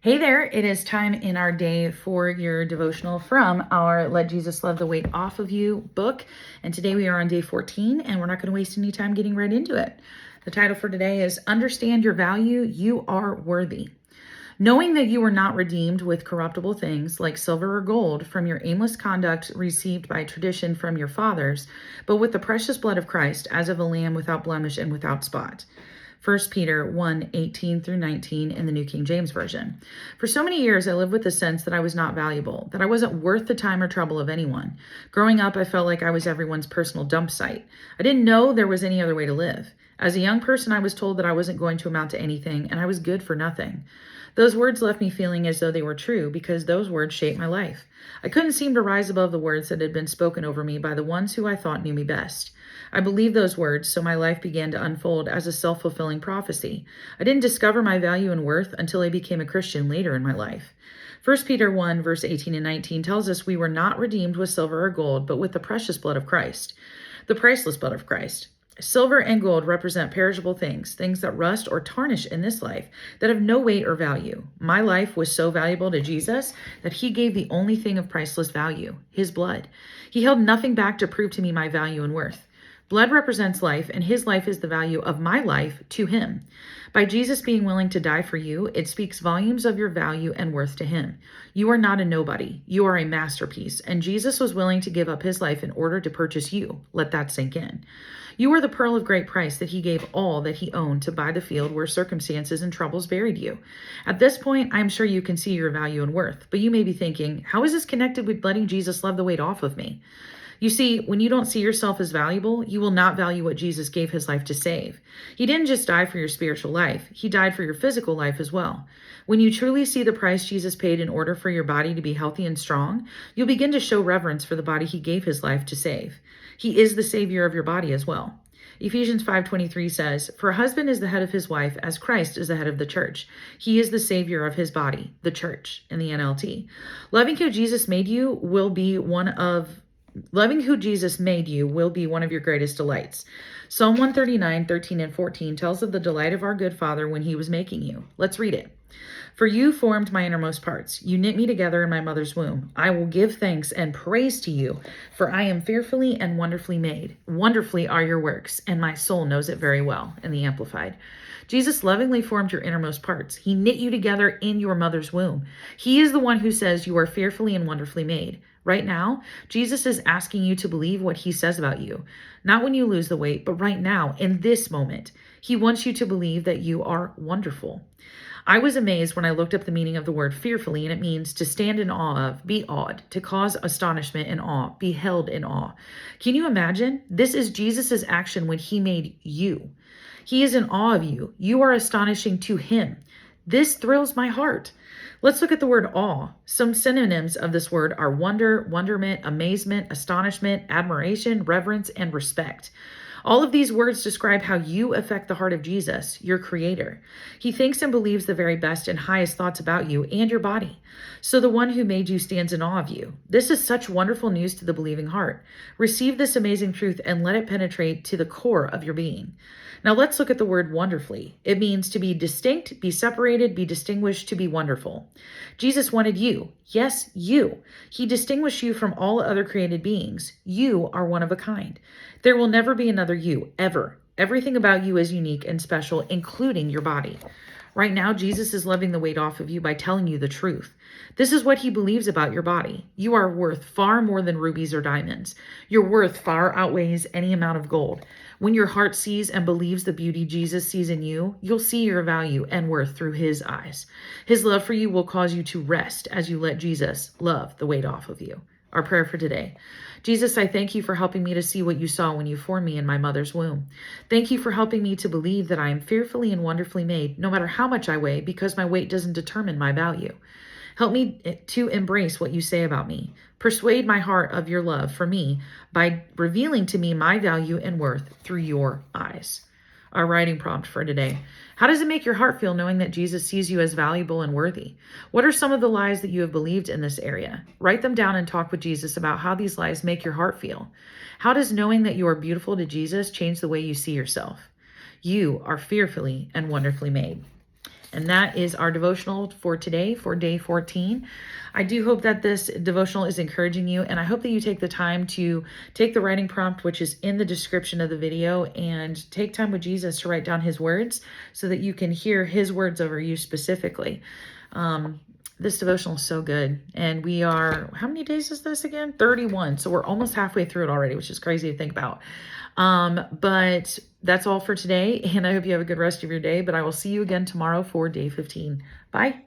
Hey there, it is time in our day for your devotional from our Let Jesus Love the Weight Off of You book. And today we are on day 14, and we're not going to waste any time getting right into it. The title for today is Understand Your Value, You Are Worthy. Knowing that you were not redeemed with corruptible things like silver or gold from your aimless conduct received by tradition from your fathers, but with the precious blood of Christ as of a lamb without blemish and without spot. 1 Peter 1:18 through 19 in the New King James Version. For so many years, I lived with the sense that I was not valuable, that I wasn't worth the time or trouble of anyone. Growing up, I felt like I was everyone's personal dump site. I didn't know there was any other way to live. As a young person, I was told that I wasn't going to amount to anything, and I was good for nothing. Those words left me feeling as though they were true because those words shaped my life. I couldn't seem to rise above the words that had been spoken over me by the ones who I thought knew me best. I believed those words, so my life began to unfold as a self-fulfilling prophecy. I didn't discover my value and worth until I became a Christian later in my life. 1 Peter 1, verse 18 and 19 tells us we were not redeemed with silver or gold, but with the precious blood of Christ, the priceless blood of Christ. Silver and gold represent perishable things, things that rust or tarnish in this life, that have no weight or value. My life was so valuable to Jesus that he gave the only thing of priceless value, his blood. He held nothing back to prove to me my value and worth. Blood represents life, and his life is the value of my life to him. By Jesus being willing to die for you, it speaks volumes of your value and worth to him. You are not a nobody. You are a masterpiece, and Jesus was willing to give up his life in order to purchase you. Let that sink in. You are the pearl of great price that he gave all that he owned to buy the field where circumstances and troubles buried you. At this point, I'm sure you can see your value and worth, but you may be thinking, how is this connected with letting Jesus love the weight off of me? You see, when you don't see yourself as valuable, you will not value what Jesus gave his life to save. He didn't just die for your spiritual life, he died for your physical life as well. When you truly see the price Jesus paid in order for your body to be healthy and strong, you'll begin to show reverence for the body he gave his life to save. He is the savior of your body as well. Ephesians 5:23 says, "For a husband is the head of his wife, as Christ is the head of the church. He is the savior of his body, the church," in the NLT. Loving who Jesus made you will be one of your greatest delights. Psalm 139:13 and 14 tells of the delight of our good Father when he was making you. Let's read it. "For you formed my innermost parts. You knit me together in my mother's womb. I will give thanks and praise to you, for I am fearfully and wonderfully made. Wonderfully are your works, and my soul knows it very well," in the Amplified. Jesus lovingly formed your innermost parts. He knit you together in your mother's womb. He is the one who says you are fearfully and wonderfully made. Right now, Jesus is asking you to believe what he says about you. Not when you lose the weight, but right now, in this moment. He wants you to believe that you are wonderful. I was amazed when I looked up the meaning of the word fearfully, and it means to stand in awe of, be awed, to cause astonishment and awe, be held in awe. Can you imagine? This is Jesus' action when he made you. He is in awe of you. You are astonishing to him. This thrills my heart. Let's look at the word awe. Some synonyms of this word are wonder, wonderment, amazement, astonishment, admiration, reverence, and respect. All of these words describe how you affect the heart of Jesus, your creator. He thinks and believes the very best and highest thoughts about you and your body. So the one who made you stands in awe of you. This is such wonderful news to the believing heart. Receive this amazing truth and let it penetrate to the core of your being. Now let's look at the word wonderfully. It means to be distinct, be separated, be distinguished, to be wonderful. Jesus wanted you. Yes, you. He distinguished you from all other created beings. You are one of a kind. There will never be another you, ever. Everything about you is unique and special, including your body. Right now, Jesus is loving the weight off of you by telling you the truth. This is what he believes about your body. You are worth far more than rubies or diamonds. Your worth far outweighs any amount of gold. When your heart sees and believes the beauty Jesus sees in you, you'll see your value and worth through his eyes. His love for you will cause you to rest as you let Jesus love the weight off of you. Our prayer for today. Jesus, I thank you for helping me to see what you saw when you formed me in my mother's womb. Thank you for helping me to believe that I am fearfully and wonderfully made, no matter how much I weigh, because my weight doesn't determine my value. Help me to embrace what you say about me. Persuade my heart of your love for me by revealing to me my value and worth through your eyes. Our writing prompt for today. How does it make your heart feel knowing that Jesus sees you as valuable and worthy? What are some of the lies that you have believed in this area? Write them down and talk with Jesus about how these lies make your heart feel. How does knowing that you are beautiful to Jesus change the way you see yourself? You are fearfully and wonderfully made. And that is our devotional for today, for day 14. I do hope that this devotional is encouraging you, and I hope that you take the time to take the writing prompt, which is in the description of the video, and take time with Jesus to write down his words so that you can hear his words over you specifically. This devotional is so good. And we are, how many days is this again? 31. So we're almost halfway through it already, which is crazy to think about. But that's all for today. And I hope you have a good rest of your day. But I will see you again tomorrow for day 15. Bye.